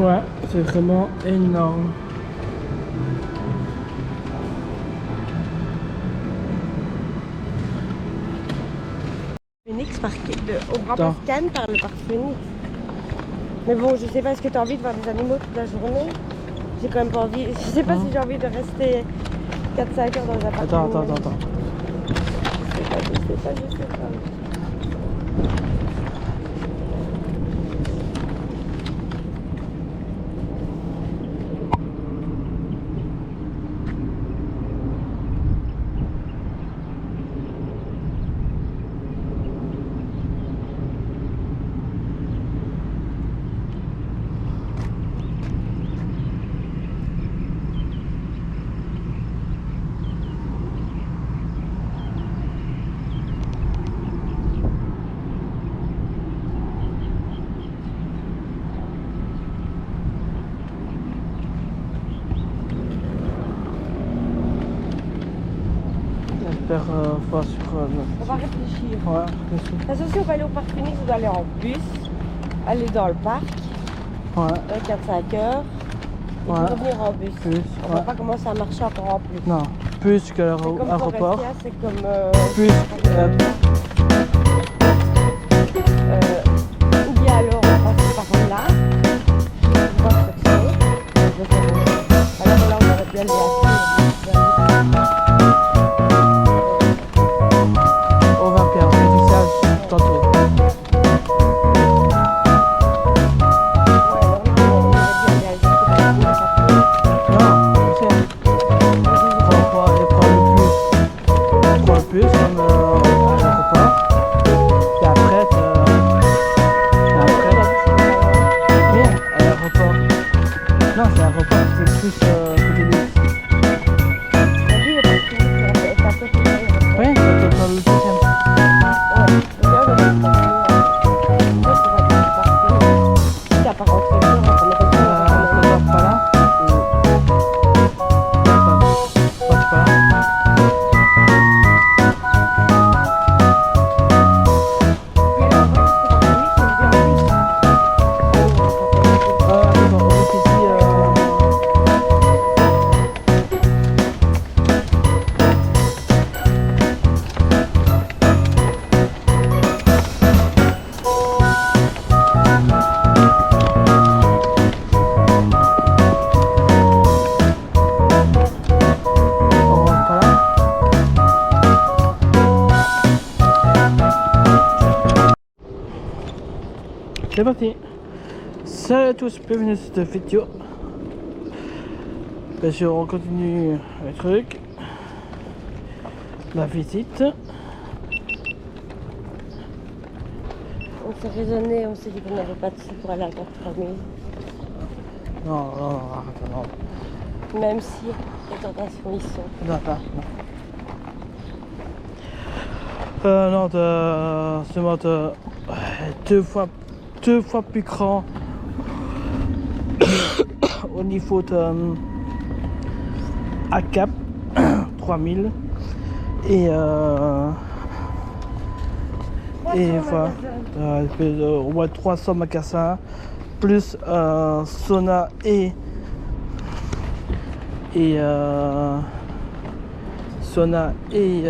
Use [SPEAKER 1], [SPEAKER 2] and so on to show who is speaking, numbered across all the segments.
[SPEAKER 1] Ouais, c'est vraiment énorme.
[SPEAKER 2] Phoenix au Grand Place Cannes par le parc Phoenix. Mais bon, je sais pas, est-ce que tu as envie de voir des animaux toute la journée? J'ai quand même pas envie. Je sais pas si j'ai envie de rester 4-5 heures dans un parc.
[SPEAKER 1] Attends.
[SPEAKER 2] Je sais pas.
[SPEAKER 1] J'espère voir sur...
[SPEAKER 2] On va réfléchir.
[SPEAKER 1] Ouais, réfléchir.
[SPEAKER 2] Parce que si on va aller au parc Phoenix, on doit aller en bus, aller dans le parc,
[SPEAKER 1] Ouais.
[SPEAKER 2] 4-5 heures, et puis revenir en bus. On va pas commencer à marcher encore en plus.
[SPEAKER 1] Non, plus que
[SPEAKER 2] Comme
[SPEAKER 1] l'aéroport.
[SPEAKER 2] Forestia, c'est comme...
[SPEAKER 1] Plus...
[SPEAKER 2] ou bien alors on passe par là, on va chercher. Alors là on aurait bien le
[SPEAKER 1] On va faire un message tantôt. Non, c'est... On va aller prendre le bus. Prendre le bus comme à l'aéroport. Et après, bien, à l'aéroport. Non, c'est l'aéroport, c'est plus côté de... Oui, c'est dans le deuxième. Pas là. Pas là. C'est parti. Salut à tous, bienvenue sur cette vidéo. Bien sûr, on continue le truc. La visite.
[SPEAKER 2] On s'est raisonné, on s'est dit qu'on n'avait pas de sous pour aller à 4000.
[SPEAKER 1] Non, arrête, non.
[SPEAKER 2] Même si les tentations y sont.
[SPEAKER 1] Non, pas. Non, ce mode deux fois plus grand au niveau de ACAP 3000 et voilà, au moins 300 magasins plus sauna et sauna et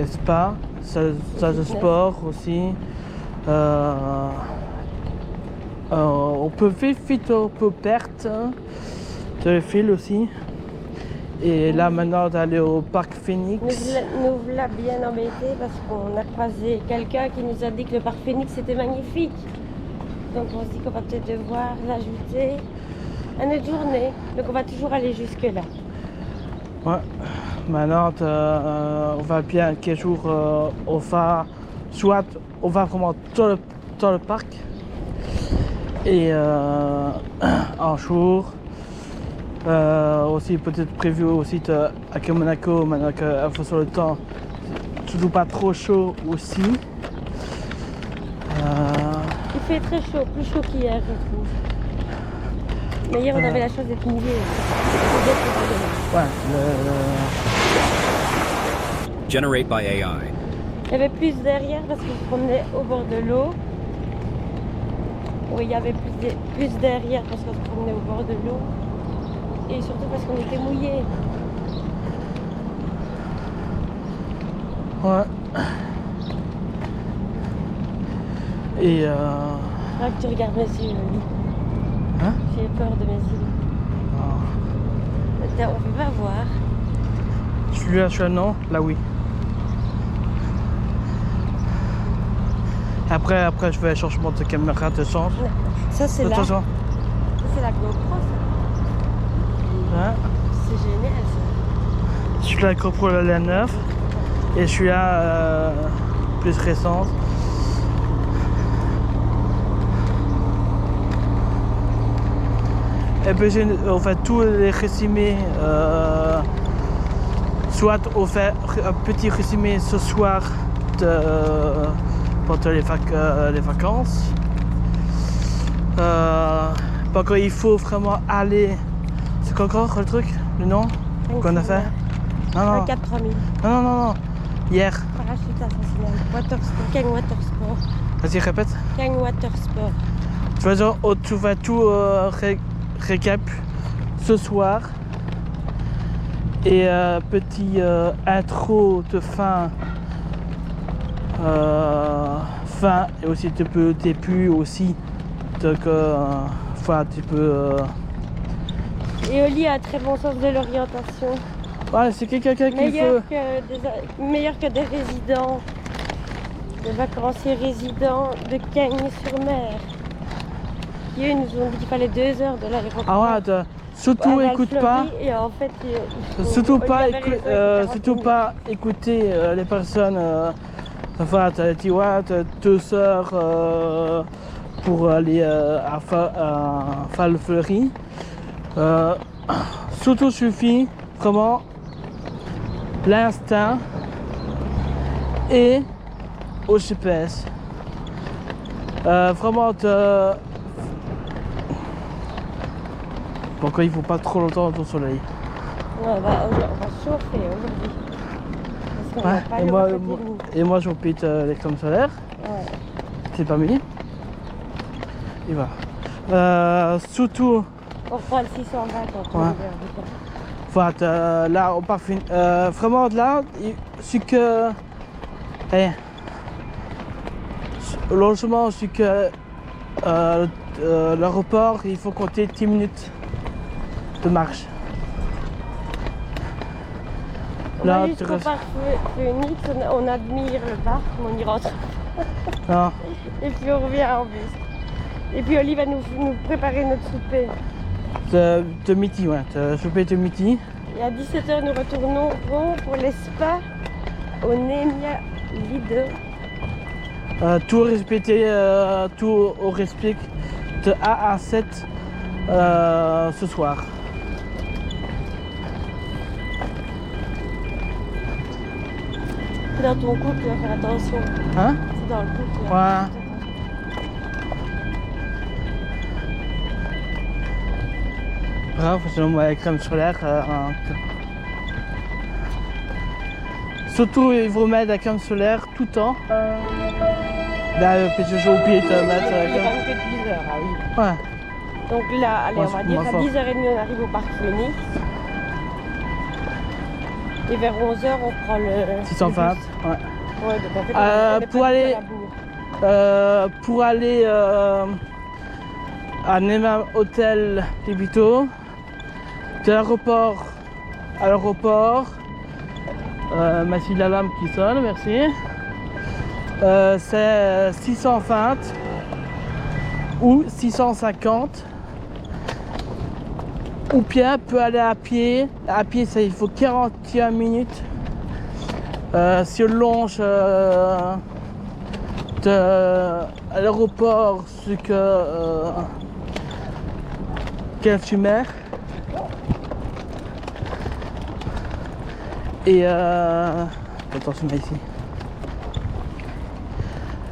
[SPEAKER 1] spa, salle de sport aussi. On peut faire phyto, peut perte de fil aussi. Et là maintenant d'aller au parc Phoenix.
[SPEAKER 2] Nous voilà bien embêtés parce qu'on a croisé quelqu'un qui nous a dit que le parc Phoenix était magnifique. Donc on se dit qu'on va peut-être devoir l'ajouter à notre journée. Donc on va toujours aller jusque là.
[SPEAKER 1] Ouais. Maintenant on va bien quel jour on va soit on va vraiment dans le parc et un jour aussi peut-être prévu aussi à Monaco maintenant qu'à fois sur le temps surtout pas trop chaud aussi.
[SPEAKER 2] Il fait très chaud, plus chaud qu'hier je trouve. Mais hier on avait la chance d'être mouillé.
[SPEAKER 1] Ouais,
[SPEAKER 3] Generate by AI.
[SPEAKER 2] Il y avait plus derrière parce qu'on se promenait au bord de l'eau. où il y avait plus derrière parce qu'on se promenait au bord de l'eau. Et surtout parce qu'on était mouillés.
[SPEAKER 1] Ouais. Et
[SPEAKER 2] Là que tu regardes mes yeux, Oli.
[SPEAKER 1] Hein?
[SPEAKER 2] J'ai peur de mes yeux.
[SPEAKER 1] Oh.
[SPEAKER 2] Attends, on va voir.
[SPEAKER 1] Celui-là, non. Là, oui. Après, je fais un changement de caméra de change.
[SPEAKER 2] Ça, c'est là.
[SPEAKER 1] Attention.
[SPEAKER 2] Ça, c'est la GoPro, ça.
[SPEAKER 1] Hein?
[SPEAKER 2] C'est génial, ça.
[SPEAKER 1] Celui-là, la GoPro, elle est neuve. Et celui-là, plus récente. Et puis, on fait tous les résumés. Soit on fait un petit résumé ce soir pendant les vacances. Parce qu'il faut vraiment aller. C'est quoi encore le truc? Le nom qu'on a fait? Non, non.
[SPEAKER 2] 4 3000.
[SPEAKER 1] Non. Hier.
[SPEAKER 2] Parachute assassinat. Watersport. King Watersport.
[SPEAKER 1] Vas-y, répète.
[SPEAKER 2] King Watersport.
[SPEAKER 1] Tu vas tout récap ce soir. Et petit intro de fin. Fin et aussi tu peux début aussi. Donc, tu peux.
[SPEAKER 2] Et Oli a un très bon sens de l'orientation.
[SPEAKER 1] Ouais, c'est quelqu'un qui peut.
[SPEAKER 2] Meilleur que des résidents, des vacanciers résidents de Cagnes-sur-Mer. Qui eux nous ont dit qu'il fallait 2 heures de l'aéroport.
[SPEAKER 1] Ah ouais, surtout écoute pas.
[SPEAKER 2] Et en fait,
[SPEAKER 1] Surtout pas écouter les personnes. Enfin, tu as dit ouais, tu as 2 heures pour aller à Val-Fleury. Surtout suffit vraiment l'instinct et au GPS. Vraiment pourquoi il ne faut pas trop longtemps au soleil.
[SPEAKER 2] Ouais, on va chauffer aujourd'hui.
[SPEAKER 1] Ouais, et moi j'oublie les crèmes solaires.
[SPEAKER 2] Ouais.
[SPEAKER 1] C'est pas mis. Et voilà. Surtout.
[SPEAKER 2] On prend le 620 quand on
[SPEAKER 1] Ouais. Voilà, là on part vraiment là, c'est que. Logement, c'est que l'aéroport, il faut compter 10 minutes de marche.
[SPEAKER 2] On
[SPEAKER 1] Là,
[SPEAKER 2] va jusqu'au parc Phoenix, on admire le parc, on y rentre.
[SPEAKER 1] Non.
[SPEAKER 2] Et puis on revient en bus. Et puis Oli va nous préparer notre souper.
[SPEAKER 1] De midi, ouais, souper de midi.
[SPEAKER 2] Et à 17h, nous retournons pour les spas au Nemia Lido.
[SPEAKER 1] Tout respecter, tout au respect de A à 7 ce soir.
[SPEAKER 2] C'est dans ton couple, tu vas faire attention.
[SPEAKER 1] Hein?
[SPEAKER 2] C'est dans le couple.
[SPEAKER 1] Ouais. Bravo, sinon moi la crème solaire. Surtout il faut mettre la crème solaire tout le temps. Là, j'ai oublié de mettre.
[SPEAKER 2] Il est quand même que 10h, ah oui.
[SPEAKER 1] Ouais.
[SPEAKER 2] Donc là, allez,
[SPEAKER 1] Moi,
[SPEAKER 2] on va
[SPEAKER 1] c'est
[SPEAKER 2] dire
[SPEAKER 1] moins
[SPEAKER 2] qu'à
[SPEAKER 1] fort.
[SPEAKER 2] 10h30, on arrive au parc Phoenix. Et vers 11h, on prend le.
[SPEAKER 1] 620.
[SPEAKER 2] le bus.
[SPEAKER 1] Ouais.
[SPEAKER 2] Ouais, donc en fait, on est
[SPEAKER 1] pour
[SPEAKER 2] pas
[SPEAKER 1] aller-
[SPEAKER 2] du tout à la bourre.
[SPEAKER 1] Pour aller à Nema Hôtel Libito, de l'aéroport à l'aéroport, merci de l'alarme qui sonne, merci. C'est 620 ou 650. Ou bien peut aller à pied. À pied, ça il faut 41 minutes. Si on longe de l'aéroport jusqu'à Cagnes-sur-Mer. Et attention là ici.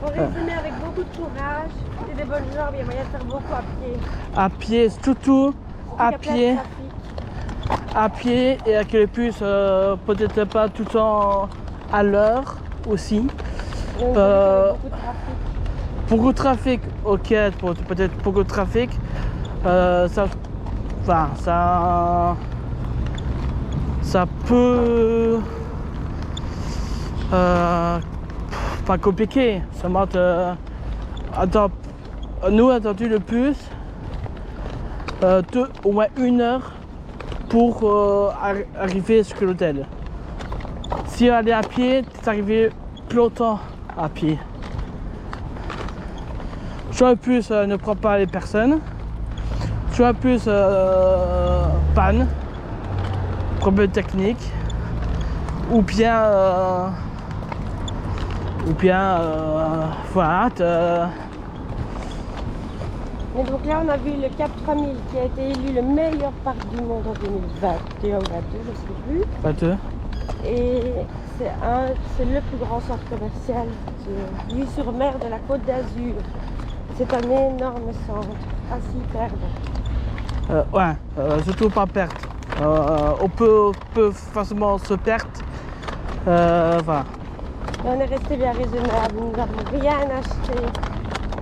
[SPEAKER 2] Faut résumer avec beaucoup de courage et des bonnes jambes, il y a moyen de faire beaucoup à pied.
[SPEAKER 1] À pied, surtout à
[SPEAKER 2] Il y a plein de
[SPEAKER 1] pied.
[SPEAKER 2] trafic.
[SPEAKER 1] À pied et avec les puces, peut-être pas tout le temps à l'heure aussi.
[SPEAKER 2] Donc, il y a beaucoup de trafic.
[SPEAKER 1] beaucoup de trafic, ok, peut-être beaucoup de trafic, ça peut pas compliqué, ça m'a nous attendu le plus au moins 1 heure pour arriver jusqu'à l'hôtel. Si on allait à pied, c'est arrivé plus longtemps à pied. Soit en plus ne prend pas les personnes, soit en plus panne, problème technique, ou bien voilà.
[SPEAKER 2] Mais donc là, on a vu le Cap 3000 qui a été élu le meilleur parc du monde en 2021 ou 2022, je ne sais plus.
[SPEAKER 1] 22.
[SPEAKER 2] Et c'est le plus grand centre commercial de vue sur mer de la Côte d'Azur. C'est un énorme centre, à s'y perdre.
[SPEAKER 1] Ouais, surtout pas perdre. On peut facilement se perdre. Voilà.
[SPEAKER 2] Et on est resté bien raisonnable, nous n'avons rien acheté.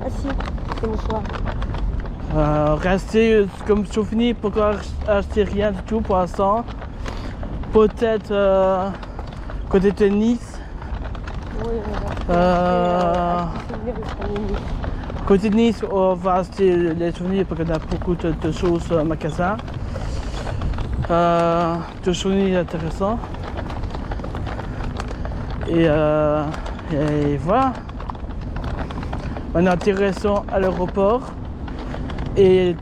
[SPEAKER 2] Ah si, c'est mon choix.
[SPEAKER 1] Rester comme souvenir, pourquoi acheter rien du tout pour l'instant. Peut-être côté de Nice.
[SPEAKER 2] Oui, on va
[SPEAKER 1] côté de Nice, on va acheter les souvenirs parce qu'on a beaucoup de choses au magasin. De souvenirs intéressants. Et voilà. On est intéressant à l'aéroport. Et